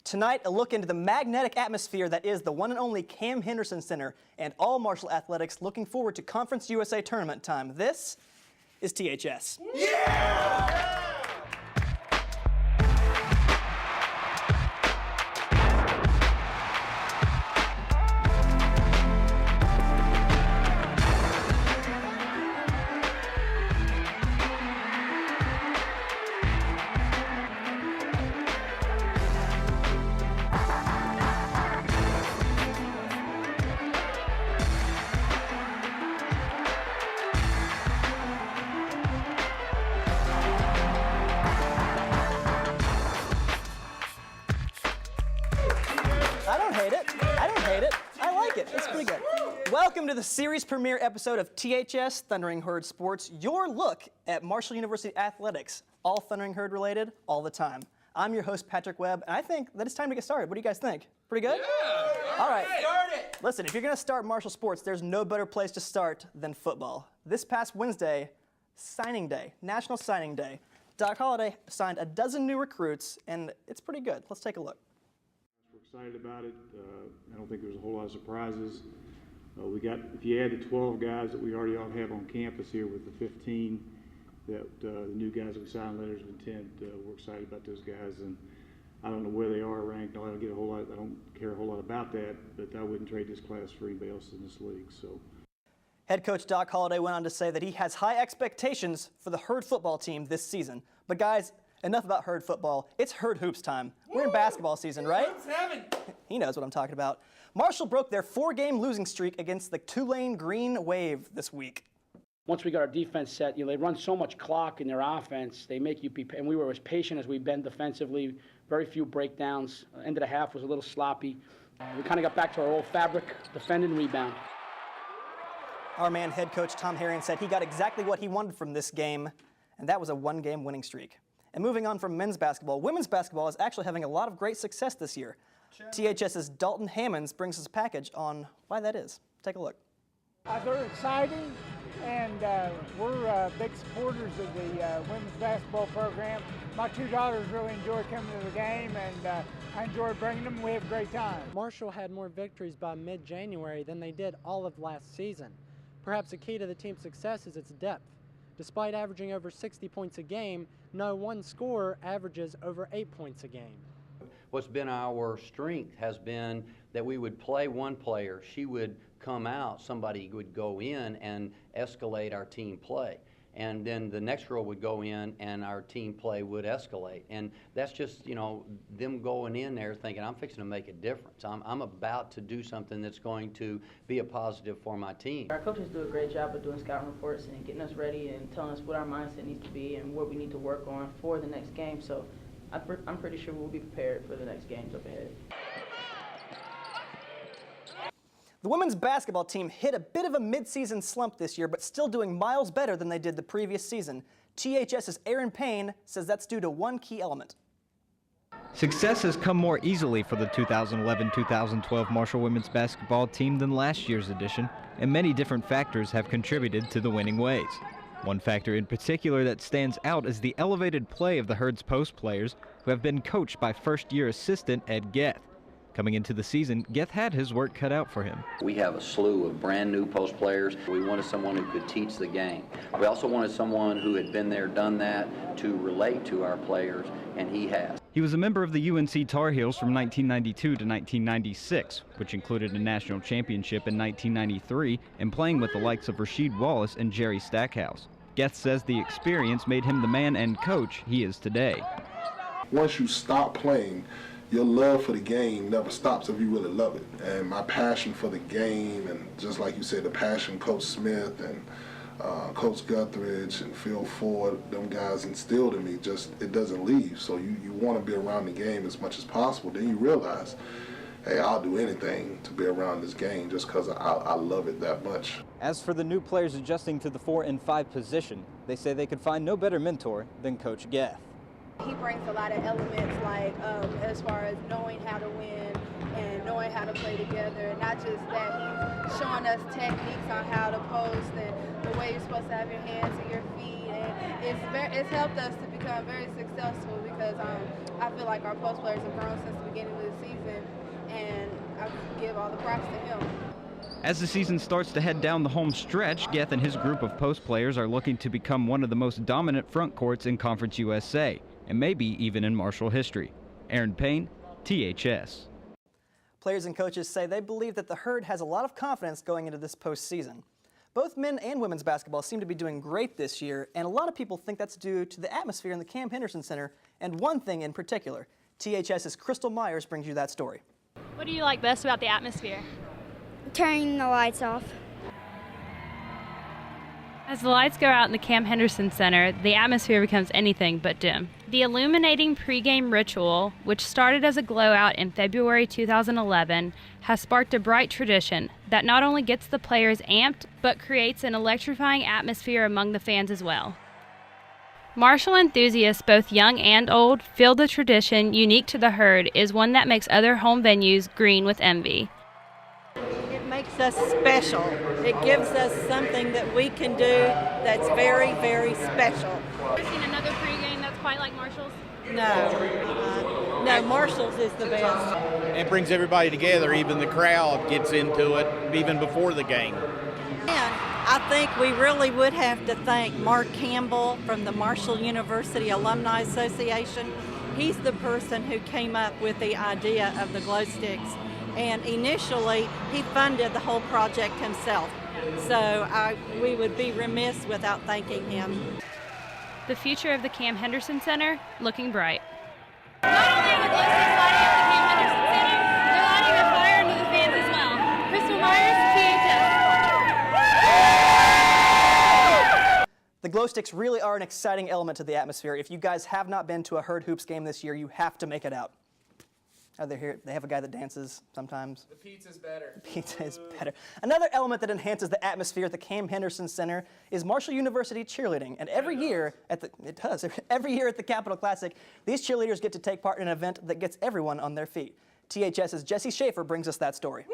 Tonight, a look into the magnetic atmosphere that is the one and only Cam Henderson Center and all Marshall athletics looking forward to Conference USA tournament time. This is THS. Yeah! I don't hate it. I like it. It's pretty good. Welcome to the series premiere episode of THS Thundering Herd Sports, your look at Marshall University athletics, all Thundering Herd related, all the time. I'm your host, Patrick Webb, and I think that it's time to get started. What do you guys think? Pretty good? Yeah. All right. Start it. Listen, if you're going to start Marshall sports, there's no better place to start than football. This past Wednesday, signing day, National Signing Day. Doc Holliday signed a dozen new recruits, and it's pretty good. Let's take a look. We're excited about it. I don't think there's a whole lot of surprises. If you add the 12 guys that we already have on campus here with the 15, that the new guys that we signed letters of intent, we're excited about those guys. And I don't know where they are ranked. I don't care a whole lot about that, but I wouldn't trade this class for anybody else in this league. So. Head coach Doc Holliday went on to say that he has high expectations for the Herd football team this season. But guys, enough about Herd football. It's Herd hoops time. We're in basketball season, right? He knows what I'm talking about. Marshall broke their 4-game losing streak against the Tulane Green Wave this week. Once we got our defense set, they run so much clock in their offense, they make you be, and we were as patient as we've been defensively, very few breakdowns. End of the half was a little sloppy. We kind of got back to our old fabric, defend and rebound. Our man, head coach Tom Herring, said he got exactly what he wanted from this game, and that was a 1-game winning streak. And moving on from men's basketball, women's basketball is actually having a lot of great success this year. THS's Dalton Hammonds brings us a package on why that is. Take a look. They're exciting, and we're big supporters of the women's basketball program. My 2 daughters really enjoy coming to the game, and I enjoy bringing them. We have a great time. Marshall had more victories by mid-January than they did all of last season. Perhaps the key to the team's success is its depth. Despite averaging over 60 points a game, no one scorer averages over 8 points a game. What's been our strength has been that we would play one player, she would come out, somebody would go in and escalate our team play. And then the next girl would go in and our team play would escalate. And that's just, them going in there thinking, I'm fixing to make a difference. I'm about to do something that's going to be a positive for my team. Our coaches do a great job of doing scouting reports and getting us ready and telling us what our mindset needs to be and what we need to work on for the next game. So I'm pretty sure we'll be prepared for the next games up ahead. The women's basketball team hit a bit of a mid-season slump this year, but still doing miles better than they did the previous season. THS's Aaron Payne says that's due to one key element. Success has come more easily for the 2011-2012 Marshall women's basketball team than last year's edition, and many different factors have contributed to the winning ways. One factor in particular that stands out is the elevated play of the Herd's post players, who have been coached by first-year assistant Ed Geth. Coming into the season, Geth had his work cut out for him. We have a slew of brand new post players. We wanted someone who could teach the game. We also wanted someone who had been there, done that, to relate to our players, and he has. He was a member of the UNC Tar Heels from 1992 to 1996, which included a national championship in 1993 and playing with the likes of Rasheed Wallace and Jerry Stackhouse. Geth says the experience made him the man and coach he is today. Once you stop playing, your love for the game never stops if you really love it. And my passion for the game, and just like you said, the passion Coach Smith and Coach Guthridge and Phil Ford, them guys instilled in me, it doesn't leave. So you want to be around the game as much as possible. Then you realize, hey, I'll do anything to be around this game just because I love it that much. As for the new players adjusting to the 4 and 5 position, they say they could find no better mentor than Coach Geth. He brings a lot of elements like as far as knowing how to win and knowing how to play together. And not just that, he's showing us techniques on how to post and the way you're supposed to have your hands and your feet, and it's helped us to become very successful because I feel like our post players have grown since the beginning of the season, and I give all the props to him. As the season starts to head down the home stretch, Geth and his group of post players are looking to become one of the most dominant front courts in Conference USA, and maybe even in Marshall history. Aaron Payne, THS. Players and coaches say they believe that the Herd has a lot of confidence going into this postseason. Both men and women's basketball seem to be doing great this year, and a lot of people think that's due to the atmosphere in the Cam Henderson Center, and one thing in particular. THS's Crystal Myers brings you that story. What do you like best about the atmosphere? Turning the lights off. As the lights go out in the Cam Henderson Center, the atmosphere becomes anything but dim. The illuminating pregame ritual, which started as a glow out in February 2011, has sparked a bright tradition that not only gets the players amped, but creates an electrifying atmosphere among the fans as well. Marshall enthusiasts, both young and old, feel the tradition unique to the Herd is one that makes other home venues green with envy. It makes us special. It gives us something that we can do that's very, very special. Have you seen another pregame that's quite like Marshall's? No, Marshall's is the best. It brings everybody together, even the crowd gets into it, even before the game. And I think we really would have to thank Mark Campbell from the Marshall University Alumni Association. He's the person who came up with the idea of the glow sticks. And initially, he funded the whole project himself. So we would be remiss without thanking him. The future of the Cam Henderson Center looking bright. Not only are the glow sticks lighting up the Cam Henderson Center, they're lighting a fire into the fans as well. Crystal Myers, THS. The glow sticks really are an exciting element to the atmosphere. If you guys have not been to a Herd Hoops game this year, you have to make it out. Are they here? They have a guy that dances sometimes. The pizza's better. The pizza is better. Another element that enhances the atmosphere at the Cam Henderson Center is Marshall University cheerleading. And every year at the Capitol Classic, these cheerleaders get to take part in an event that gets everyone on their feet. THS's Jesse Schaefer brings us that story.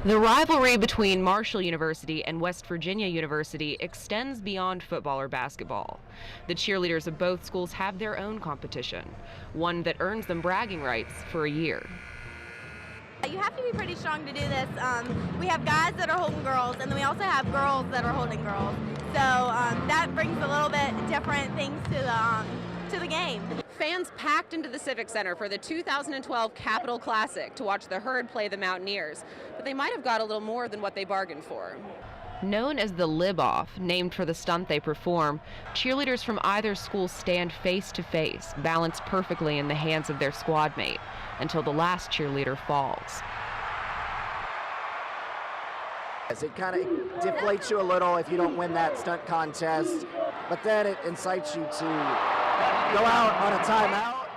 The rivalry between Marshall University and West Virginia University extends beyond football or basketball. The cheerleaders of both schools have their own competition, one that earns them bragging rights for a year. You have to be pretty strong to do this. We have guys that are holding girls, and then we also have girls that are holding girls. So that brings a little bit different things to the game. Fans packed into the Civic Center for the 2012 Capitol Classic to watch the Herd play the Mountaineers, but they might have got a little more than what they bargained for. Known as the lib-off, named for the stunt they perform, cheerleaders from either school stand face to face, balanced perfectly in the hands of their squad mate, until the last cheerleader falls. It kind of deflates you a little if you don't win that stunt contest, but then it incites you to go out on a timeout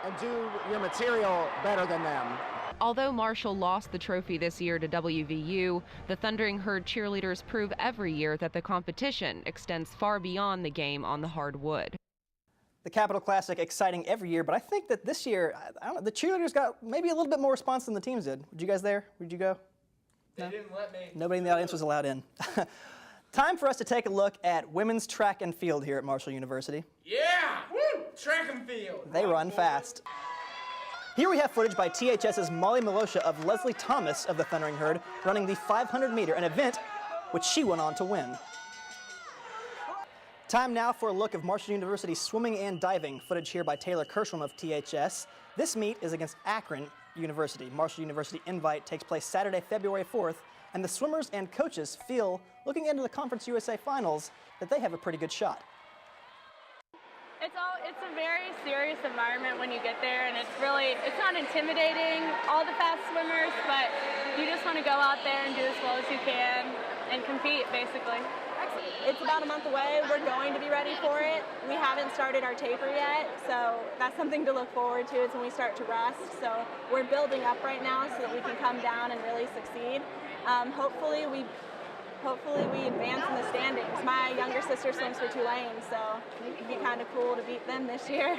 and do your material better than them. Although Marshall lost the trophy this year to WVU, the Thundering Herd cheerleaders prove every year that the competition extends far beyond the game on the hard wood. The Capitol Classic exciting every year, but I think that this year, I don't know, the cheerleaders got maybe a little bit more response than the teams did. Were you guys there? Would you go? They didn't let me. Nobody in the audience was allowed in. Time for us to take a look at women's track and field here at Marshall University. Yeah! Woo! Track and field. They run fast. Here we have footage by THS's Molly Milosha of Leslie Thomas of the Thundering Herd running the 500-meter, an event which she went on to win. Time now for a look of Marshall University swimming and diving. Footage here by Taylor Kersham of THS. This meet is against Akron University. Marshall University Invite takes place Saturday, February 4th, and the swimmers and coaches feel, looking into the Conference USA Finals, that they have a pretty good shot. It's a very serious environment when you get there, and it's not intimidating, all the fast swimmers, but you just want to go out there and do as well as you can and compete, basically. It's about a month away. We're going to be ready for it. We haven't started our taper yet, so that's something to look forward to. It's when we start to rest. So we're building up right now so that we can come down and really succeed. Hopefully we advance in the standings. My younger sister swims for Tulane, so it'd be kind of cool to beat them this year.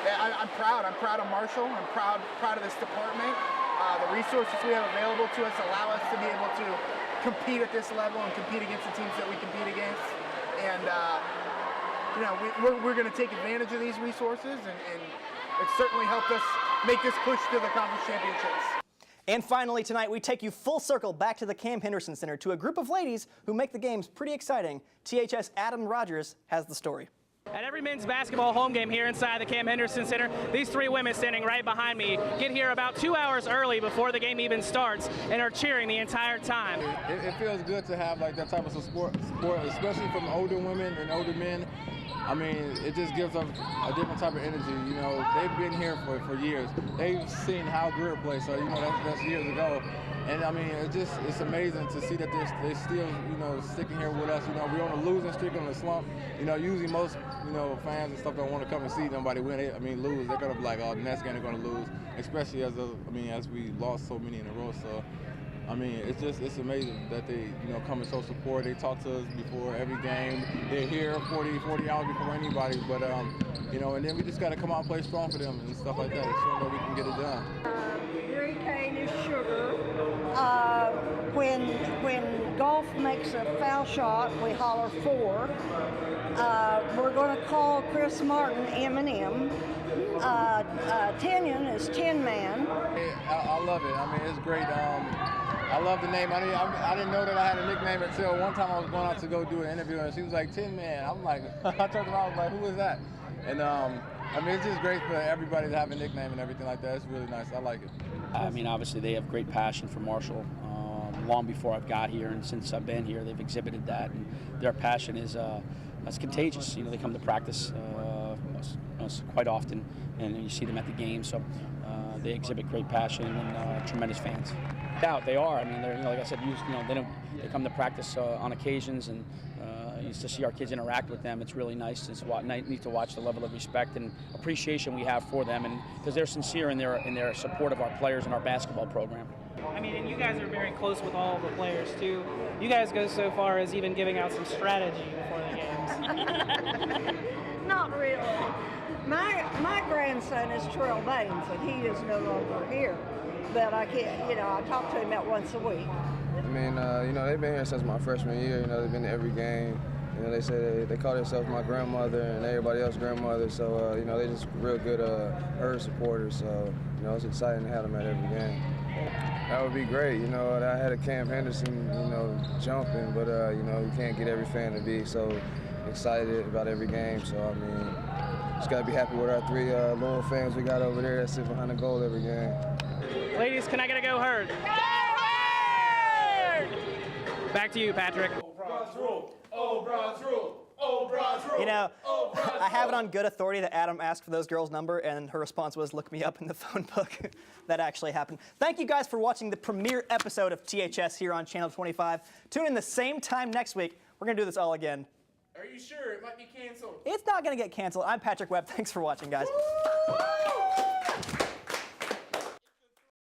Yeah, I'm proud. I'm proud of Marshall. I'm proud of this department. The resources we have available to us allow us to be able to compete at this level and compete against the teams that we compete against. And you know, we're going to take advantage of these resources, and it's certainly helped us make this push to the conference championships. And finally tonight, we take you full circle back to the Cam Henderson Center to a group of ladies who make the games pretty exciting. THS Adam Rogers has the story. At every men's basketball home game here inside the Cam Henderson Center, these three women standing right behind me get here about 2 hours early before the game even starts and are cheering the entire time. It feels good to have like that type of support, especially from older women and older men. I mean, it just gives them a different type of energy. You know, they've been here for years. They've seen how Greer plays, so, you know, that's years ago. And, I mean, it's amazing to see that they're still, you know, sticking here with us. You know, we're on a losing streak, on a slump. You know, usually most, you know, fans and stuff don't want to come and see somebody win. Lose. They're going to be like, oh, the next game they're going to lose, especially as we lost so many in a row. So, I mean, it's amazing that they, you know, come and show support. They talk to us before every game. They're here 40 hours before anybody. But, you know, and then we just got to come out and play strong for them and stuff like that, and show them that we can get it done. Green cane is sugar. When golf makes a foul shot, we holler 4. We're going to call Chris Martin M&M. Tinyon is Tin Man. I love it. I mean, it's great. I love the name. I didn't know that I had a nickname until one time I was going out to go do an interview, and she was like, Tin Man. I'm like, I turned around, I was like, who is that? And I mean, it's just great for everybody to have a nickname and everything like that. It's really nice. I like it. I mean, obviously, they have great passion for Marshall. Long before I've got here, and since I've been here, they've exhibited that, and their passion is contagious. You know, they come to practice quite often, and you see them at the game. So they exhibit great passion and tremendous fans. Yeah, they are. I mean, they're, you know, like I said, they come to practice on occasions, and to see our kids interact with them, it's really nice. It's neat to watch the level of respect and appreciation we have for them, and because they're sincere in their support of our players and our basketball program. I mean, and you guys are very close with all the players, too. You guys go so far as even giving out some strategy before the games. Not really. My grandson is Terrell Baines, and he is no longer here. But I can't, you know, I talk to him about once a week. I mean, you know, they've been here since my freshman year. You know, they've been to every game. You know, they say they call themselves my grandmother and everybody else's grandmother. So, you know, they're just real good Herd supporters. So, you know, it's exciting to have them at every game. That would be great. You know, I had a Cam Henderson, you know, jumping, but, you know, you can't get every fan to be so excited about every game. So, I mean, just got to be happy with our 3 loyal fans we got over there that sit behind the goal every game. Ladies, can I get a go Herd? Go Herd! Back to you, Patrick. You know, I have it on good authority that Adam asked for those girls' number, and her response was, look me up in the phone book. That actually happened. Thank you guys for watching the premiere episode of THS here on Channel 25. Tune in the same time next week. We're going to do this all again. Are you sure? It might be canceled. It's not going to get canceled. I'm Patrick Webb. Thanks for watching, guys.